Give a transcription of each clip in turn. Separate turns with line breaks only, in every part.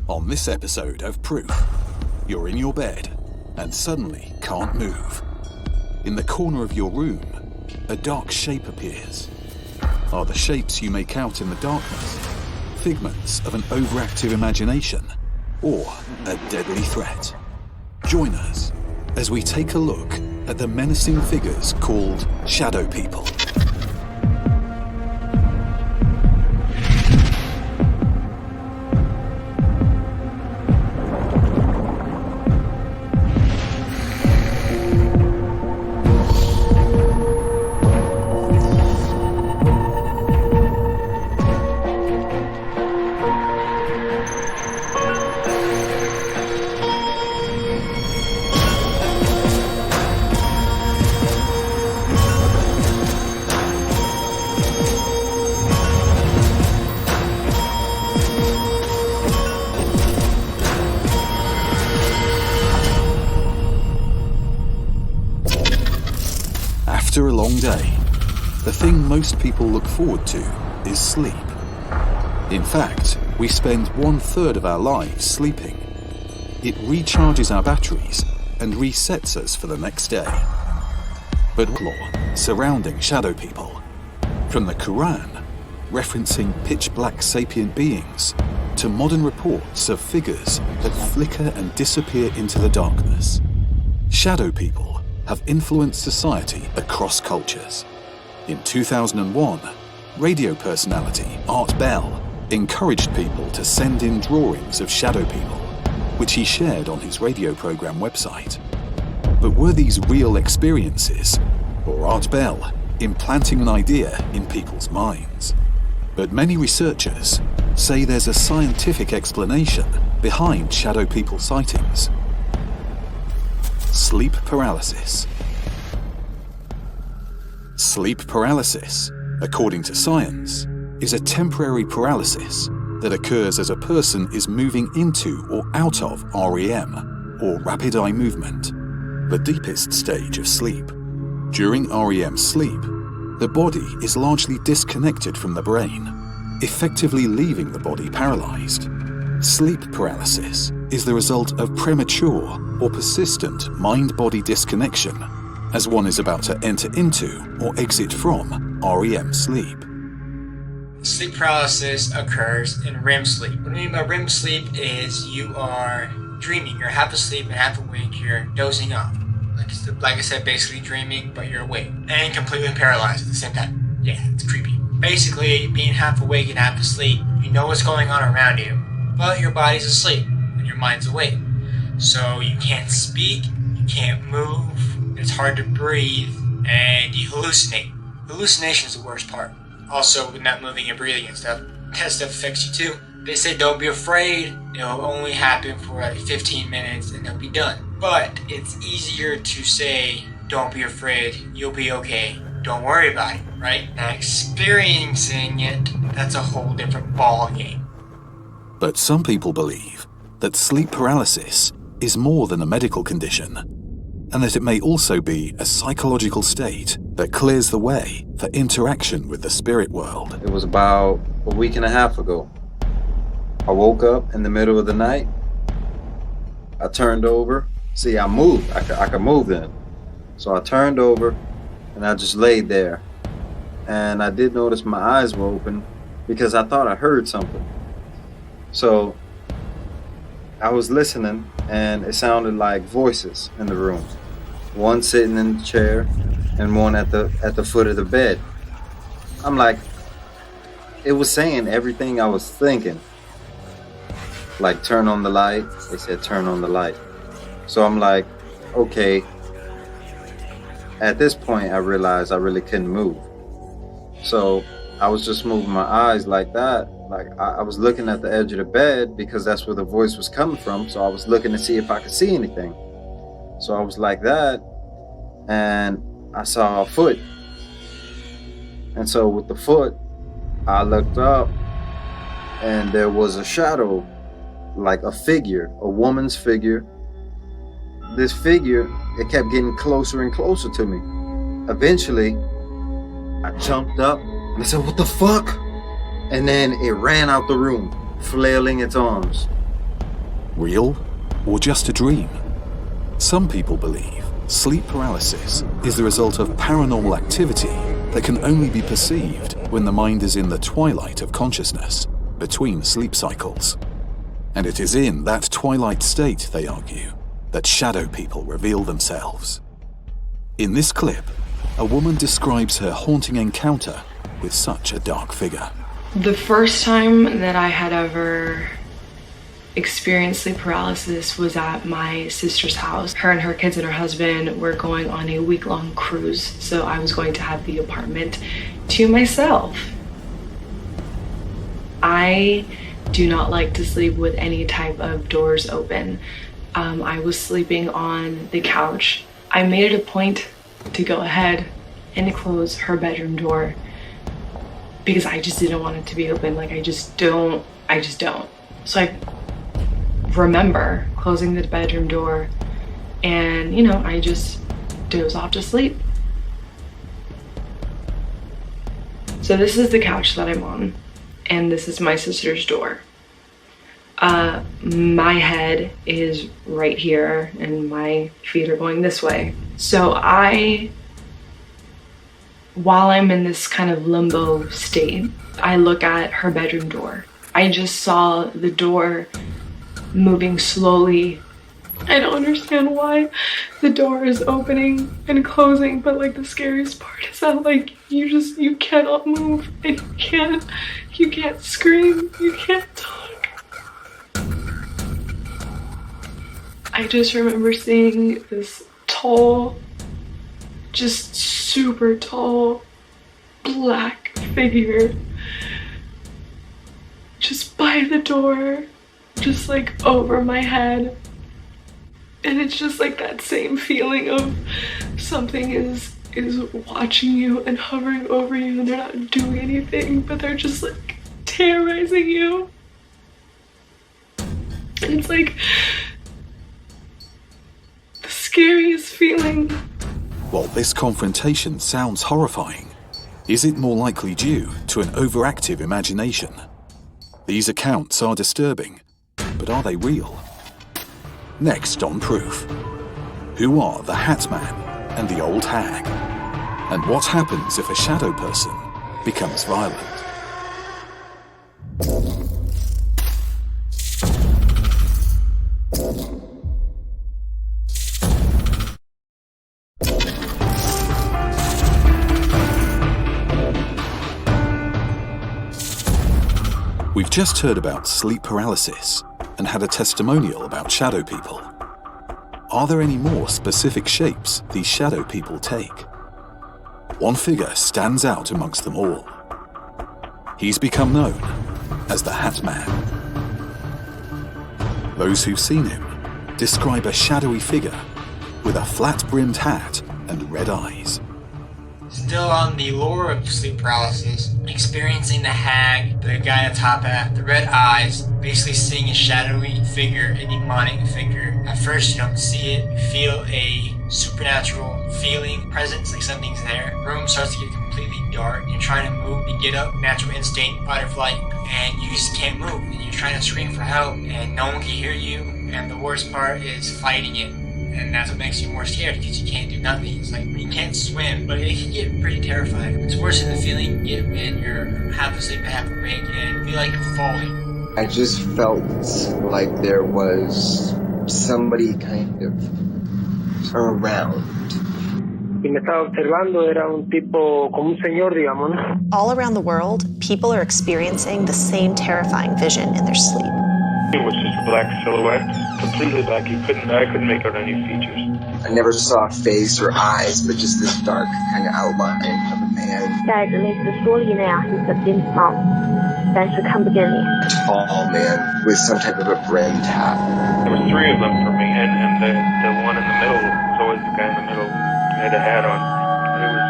On this episode of Proof, you're in your bed and suddenly can't move. In the corner of your room, a dark shape appears. Are the shapes you make out in the darkness figments of an overactive imagination or a deadly threat? Join us as we take a look at the menacing figures called Shadow People. After a long day, the thing most people look forward to is sleep. In fact, we spend 1/3 of our lives sleeping. It recharges our batteries and resets us for the next day. But law surrounding Shadow People, from the Quran, referencing pitch-black sapient beings, to modern reports of figures that flicker and disappear into the darkness, Shadow People have influenced society across cultures. In 2001, radio personality Art Bell encouraged people to send in drawings of shadow people, which he shared on his radio program website. But were these real experiences, or Art Bell implanting an idea in people's minds? But many researchers say there's a scientific explanation behind shadow people sightings. Sleep paralysis. Sleep paralysis, according to science, is a temporary paralysis that occurs as a person is moving into or out of REM, or rapid eye movement, the deepest stage of sleep. During REM sleep, the body is largely disconnected from the brain, effectively leaving the body paralyzed. Sleep paralysis is the result of premature or persistent mind-body disconnection as one is about to enter into or exit from REM sleep.
Sleep paralysis occurs in REM sleep. What I mean by REM sleep is you are dreaming, you're half asleep and half awake, you're dozing off. Like I said, basically dreaming, but you're awake and completely paralyzed at the same time. Yeah, it's creepy. Basically, being half awake and half asleep, you know what's going on around you, but your body's asleep and your mind's awake. So you can't speak, you can't move, it's hard to breathe, and you hallucinate. Hallucination is the worst part. Also, with not moving and breathing and stuff, that stuff affects you too. They say don't be afraid, it'll only happen for like 15 minutes and it'll be done. But it's easier to say, don't be afraid, you'll be okay, don't worry about it, right? Now experiencing it, that's a whole different ball game.
But some people believe that sleep paralysis is more than a medical condition, and that it may also be a psychological state that clears the way for interaction with the spirit world.
It was about a week and a half ago. I woke up in the middle of the night. I turned over. See, I moved. I could move then. So I turned over and I just laid there. And I did notice my eyes were open because I thought I heard something. So I was listening and it sounded like voices in the room. One sitting in the chair and one at the foot of the bed. I'm like, it was saying everything I was thinking. Like, turn on the light. They said, turn on the light. So I'm like, okay. At this point, I realized I really couldn't move. So I was just moving my eyes like that. Like I was looking at the edge of the bed because that's where the voice was coming from. So I was looking to see if I could see anything. So I was like that, and I saw a foot. And so with the foot, I looked up and there was a shadow, like a figure, a woman's figure. This figure, it kept getting closer and closer to me. Eventually, I jumped up and I said, "What the fuck?" And then it ran out the room, flailing its arms.
Real or just a dream? Some people believe sleep paralysis is the result of paranormal activity that can only be perceived when the mind is in the twilight of consciousness, between sleep cycles. And it is in that twilight state, they argue, that shadow people reveal themselves. In this clip, a woman describes her haunting encounter with such a dark figure.
The first time that I had ever experienced sleep paralysis was at my sister's house. Her and her kids and her husband were going on a week-long cruise, so I was going to have the apartment to myself. I do not like to sleep with any type of doors open. I was sleeping on the couch. I made it a point to go ahead and close her bedroom door because I just didn't want it to be open. Like, I just don't. So I remember closing the bedroom door and, I just doze off to sleep. So this is the couch that I'm on, and this is my sister's door. My head is right here and my feet are going this way. So while I'm in this kind of limbo state, I look at her bedroom door. I just saw the door moving slowly. I don't understand why the door is opening and closing, but like the scariest part is that like you cannot move and you can't scream, you can't talk. I just remember seeing this tall, just super tall, black figure just by the door, just like over my head. And it's just like that same feeling of something is watching you and hovering over you, and they're not doing anything, but they're just like terrorizing you. And it's like the scariest feeling.
While this confrontation sounds horrifying, is it more likely due to an overactive imagination? These accounts are disturbing, but are they real? Next on Proof. Who are the Hat Man and the Old Hag? And what happens if a shadow person becomes violent? We've just heard about sleep paralysis and had a testimonial about shadow people. Are there any more specific shapes these shadow people take? One figure stands out amongst them all. He's become known as the Hat Man. Those who've seen him describe a shadowy figure with a flat-brimmed hat and red eyes.
Still on the lore of sleep paralysis, experiencing the hag, the guy in the top hat, the red eyes, basically seeing a shadowy figure, a demonic figure. At first you don't see it, you feel a supernatural feeling, presence, like something's there. The room starts to get completely dark, you're trying to move, you get up, natural instinct, fight or flight, and you just can't move, and you're trying to scream for help, and no one can hear you, and the worst part is fighting it. And that's what makes you more scared, because you can't do nothing. It's like you can't swim, but it can get pretty terrifying. It's worse than the feeling you get when you're half asleep and half awake and feel like you're falling.
I just felt like there was somebody kind of around.
Y me estaba observando, era un tipo como un señor, digamos, ¿no?
All around the world, people are experiencing the same terrifying vision in their sleep.
It was just a black silhouette, completely black. I couldn't make out any features.
I never saw a face or eyes, but just this dark kind of outline of a man.
戴着类似蓑衣那样黑色边帽，但是看不见脸。
A tall man with some type of a brimmed hat.
There was three of them for me, and the one in the middle was always the guy in the middle who had a hat on. It was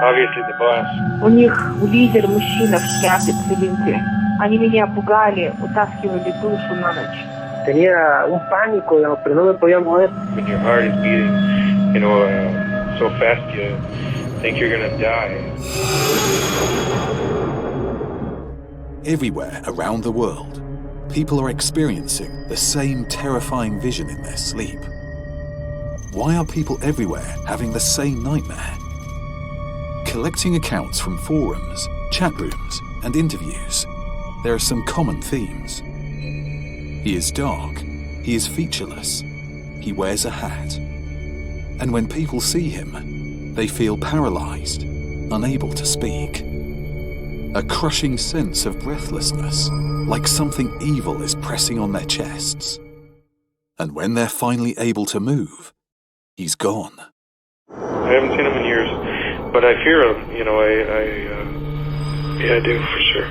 obviously the boss.
У них лидер мужчина в шляпе цилиндре. Они меня пугали, утаскивали душу на ночь.
Tenía un pánico, digamos, pero no me podía mover.
When your heart is beating, so fast you think you're gonna die.
Everywhere around the world, people are experiencing the same terrifying vision in their sleep. Why are people everywhere having the same nightmare? Collecting accounts from forums, chat rooms, and interviews, there are some common themes. He is dark, he is featureless, he wears a hat. And when people see him, they feel paralyzed, unable to speak. A crushing sense of breathlessness, like something evil is pressing on their chests. And when they're finally able to move, he's gone.
I haven't seen him in years, but I fear him. I do for sure.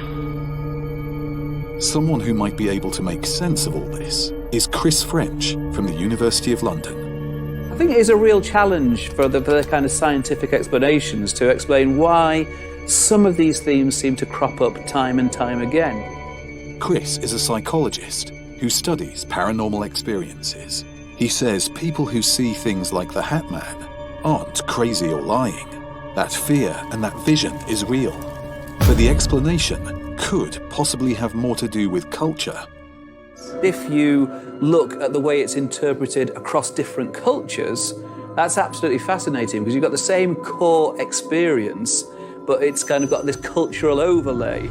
Someone who might be able to make sense of all this is Chris French from the University of London.
I think it is a real challenge for the kind of scientific explanations to explain why some of these themes seem to crop up time and time again.
Chris is a psychologist who studies paranormal experiences. He says people who see things like the Hat Man aren't crazy or lying. That fear and that vision is real. But the explanation could possibly have more to do with culture.
If you look at the way it's interpreted across different cultures, that's absolutely fascinating because you've got the same core experience, but it's kind of got this cultural overlay.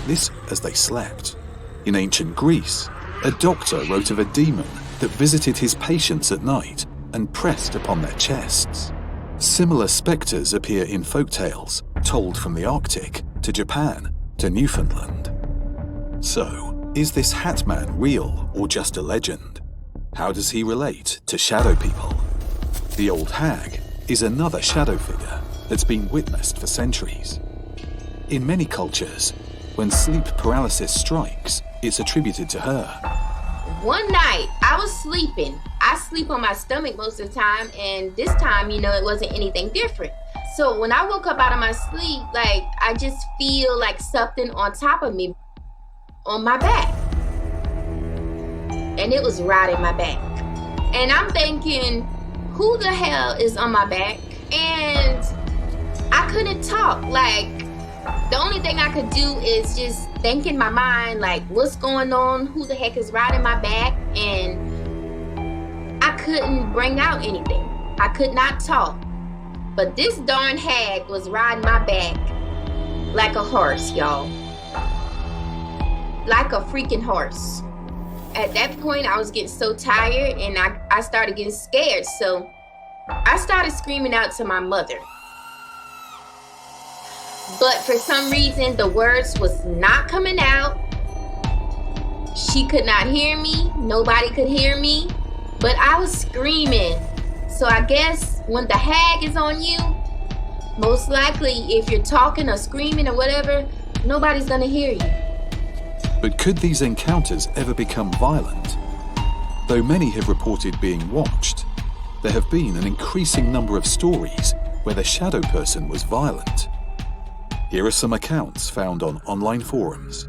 This as they slept. In ancient Greece, a doctor wrote of a demon that visited his patients at night and pressed upon their chests. Similar spectres appear in folktales told from the Arctic to Japan to Newfoundland. So, is this Hat Man real or just a legend? How does he relate to shadow people? The old hag is another shadow figure that's been witnessed for centuries. In many cultures, when sleep paralysis strikes, it's attributed to her.
One night, I was sleeping. I sleep on my stomach most of the time, and this time, it wasn't anything different. So when I woke up out of my sleep, I just feel like something on top of me, on my back. And it was right in my back. And I'm thinking, who the hell is on my back? And I couldn't talk. The only thing I could do is just think in my mind, what's going on? Who the heck is riding my back? And I couldn't bring out anything. I could not talk. But this darn hag was riding my back like a horse, y'all. Like a freaking horse. At that point, I was getting so tired and I started getting scared. So I started screaming out to my mother. But for some reason, the words was not coming out. She could not hear me. Nobody could hear me. But I was screaming. So I guess when the hag is on you, most likely if you're talking or screaming or whatever, nobody's gonna hear you.
But could these encounters ever become violent? Though many have reported being watched, there have been an increasing number of stories where the shadow person was violent. Here are some accounts found on online forums.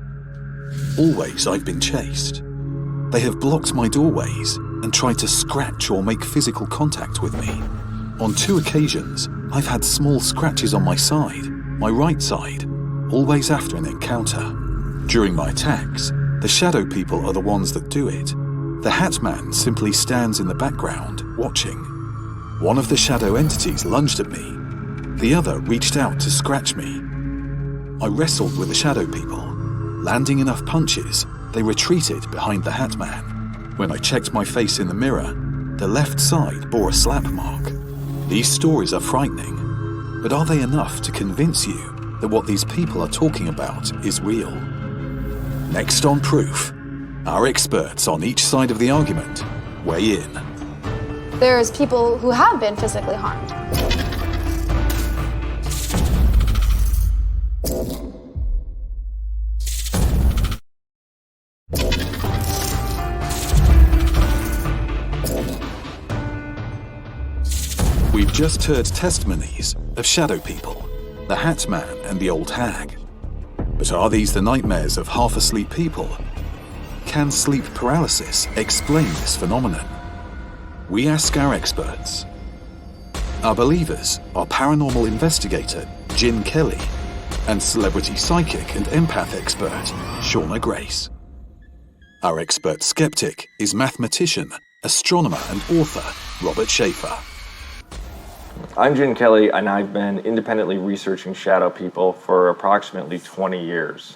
Always I've been chased. They have blocked my doorways and tried to scratch or make physical contact with me. On 2 occasions, I've had small scratches on my side, my right side, always after an encounter. During my attacks, the shadow people are the ones that do it. The Hat Man simply stands in the background, watching. One of the shadow entities lunged at me. The other reached out to scratch me. I wrestled with the shadow people. Landing enough punches, they retreated behind the Hat Man. When I checked my face in the mirror, the left side bore a slap mark. These stories are frightening, but are they enough to convince you that what these people are talking about is real? Next on Proof, our experts on each side of the argument weigh in.
There's people who have been physically harmed.
We've just heard testimonies of shadow people, the Hat Man and the old hag. But are these the nightmares of half-asleep people? Can sleep paralysis explain this phenomenon? We ask our experts. Our believers are paranormal investigator Jin Kelley and celebrity psychic and empath expert Shauna Grace. Our expert skeptic is mathematician, astronomer and author Robert Sheaffer.
I'm Jin Kelley, and I've been independently researching shadow people for approximately 20 years.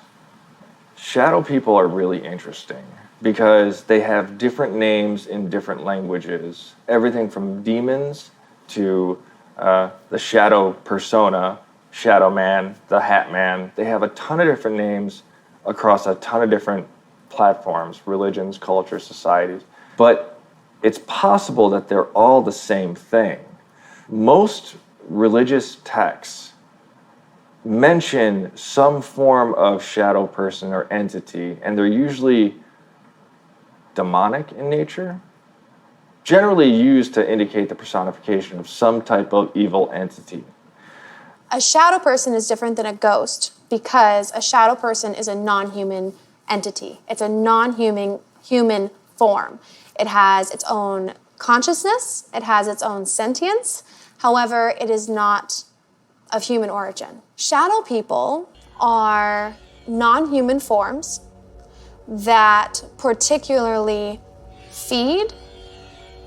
Shadow people are really interesting because they have different names in different languages. Everything from demons to the shadow persona, shadow man, the hat man. They have a ton of different names across a ton of different platforms, religions, cultures, societies. But it's possible that they're all the same thing. Most religious texts mention some form of shadow person or entity, and they're usually demonic in nature, generally used to indicate the personification of some type of evil entity.
A shadow person is different than a ghost because a shadow person is a non-human entity. It's a non-human human form. It has its own consciousness, it has its own sentience, however, it is not of human origin. Shadow people are non-human forms that particularly feed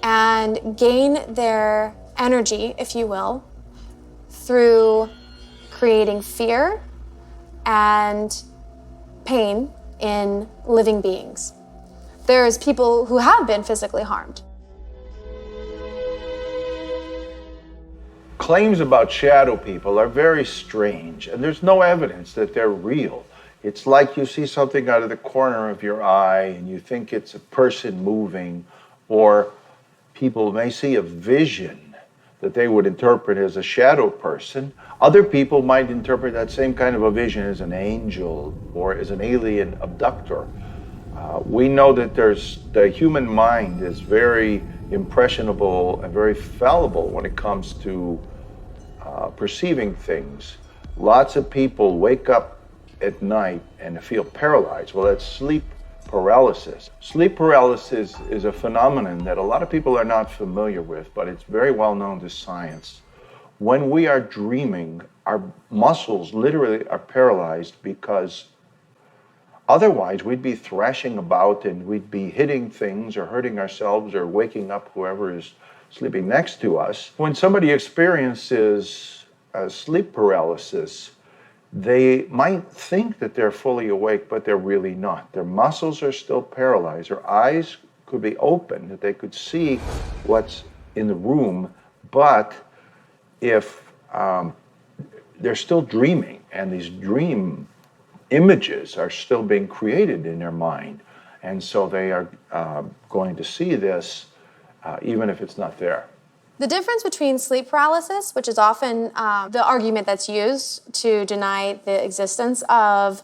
and gain their energy, if you will, through creating fear and pain in living beings. There's people who have been physically harmed.
Claims about shadow people are very strange, and there's no evidence that they're real. It's like you see something out of the corner of your eye and you think it's a person moving, or people may see a vision that they would interpret as a shadow person. Other people might interpret that same kind of a vision as an angel or as an alien abductor. We know that the human mind is very impressionable and very fallible when it comes to perceiving things. Lots of people wake up at night and feel paralyzed. Well, that's sleep paralysis. Sleep paralysis is a phenomenon that a lot of people are not familiar with, but it's very well known to science. When we are dreaming, our muscles literally are paralyzed because otherwise we'd be thrashing about and we'd be hitting things or hurting ourselves or waking up whoever is sleeping next to us. When somebody experiences sleep paralysis, they might think that they're fully awake, but they're really not. Their muscles are still paralyzed. Their eyes could be open, that they could see what's in the room, but if they're still dreaming, and these dream images are still being created in their mind, and so they are going to see this even if it's not there.
The difference between sleep paralysis, which is often the argument that's used to deny the existence of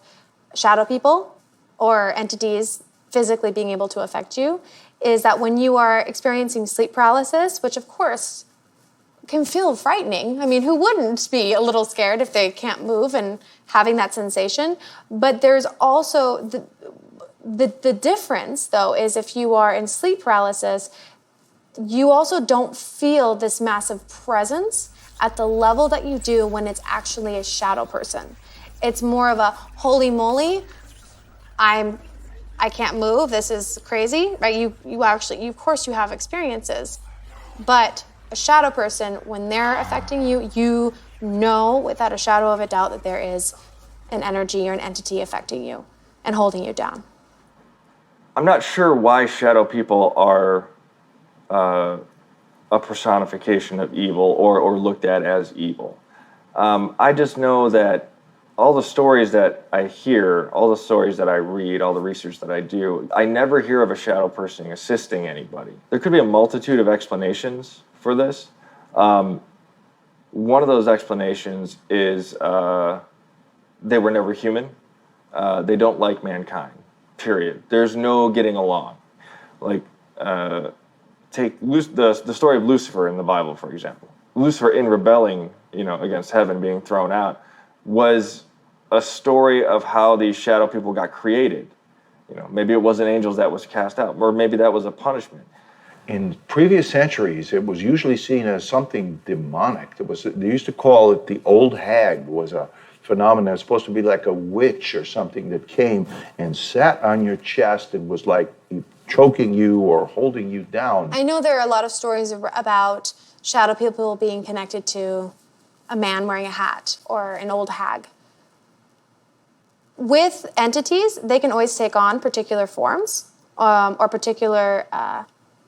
shadow people or entities physically being able to affect you, is that when you are experiencing sleep paralysis, which of course can feel frightening. I mean, who wouldn't be a little scared if they can't move and having that sensation? But there's also the difference, though, is if you are in sleep paralysis, you also don't feel this massive presence at the level that you do when it's actually a shadow person. It's more of a holy moly, I can't move, this is crazy, right? You of course you have experiences, but a shadow person, when they're affecting you, you know without a shadow of a doubt that there is an energy or an entity affecting you and holding you down.
I'm not sure why shadow people are a personification of evil or looked at as evil. I just know that all the stories that I hear, all the stories that I read, all the research that I do, I never hear of a shadow person assisting anybody. There could be a multitude of explanations for this. One of those explanations is they were never human. They don't like mankind, period. There's no getting along. Like, take the story of Lucifer in the Bible, for example. Lucifer, in rebelling, against heaven, being thrown out, was a story of how these shadow people got created. Maybe it wasn't angels that was cast out, or maybe that was a punishment.
In previous centuries, it was usually seen as something demonic. They used to call it the old hag, was a phenomena. It's supposed to be like a witch or something that came and sat on your chest and was like choking you or holding you down.
I know there are a lot of stories about shadow people being connected to a man wearing a hat or an old hag. With entities, they can always take on particular forms or particular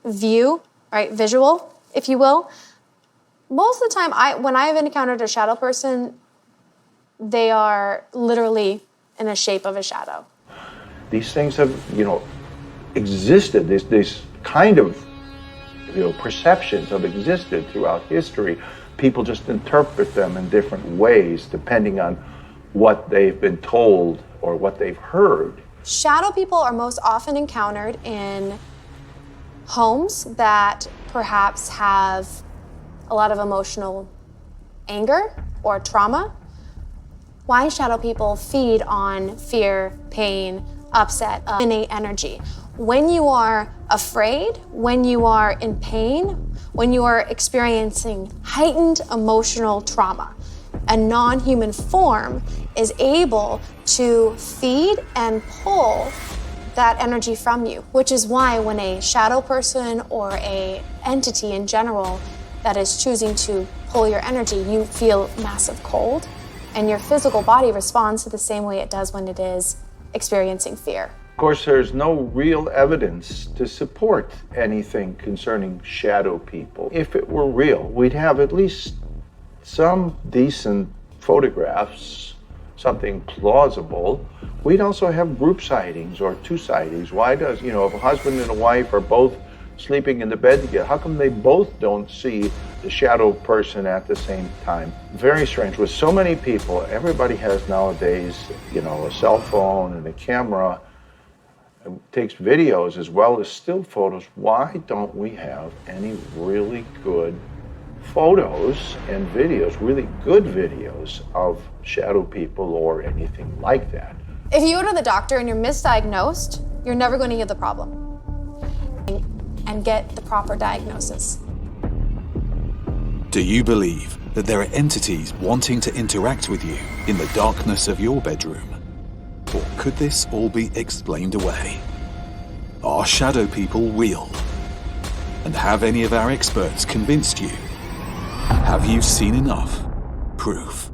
view, right, visual, if you will. Most of the time, when I've encountered a shadow person, they are literally in the shape of a shadow.
These things have, existed. This kind of, perceptions have existed throughout history. People just interpret them in different ways depending on what they've been told or what they've heard.
Shadow people are most often encountered in homes that perhaps have a lot of emotional anger or trauma. Why shadow people feed on fear, pain, upset, innate energy. When you are afraid, when you are in pain, when you are experiencing heightened emotional trauma, a non-human form is able to feed and pull that energy from you, which is why when a shadow person or a entity in general that is choosing to pull your energy, you feel massive cold, and your physical body responds to the same way it does when it is experiencing fear.
Of course, there's no real evidence to support anything concerning shadow people. If it were real, we'd have at least some decent photographs, something plausible. We'd also have group sightings or two sightings. Why does, if a husband and a wife are both sleeping in the bed together, how come they both don't see the shadow person at the same time? Very strange. With so many people, everybody has nowadays, a cell phone and a camera. It takes videos as well as still photos. Why don't we have any really good photos and videos, really good videos of shadow people or anything like that?
If you go to the doctor and you're misdiagnosed, you're never going to heal the problem and get the proper diagnosis.
Do you believe that there are entities wanting to interact with you in the darkness of your bedroom? Or could this all be explained away? Are shadow people real? And have any of our experts convinced you? Have you seen enough proof?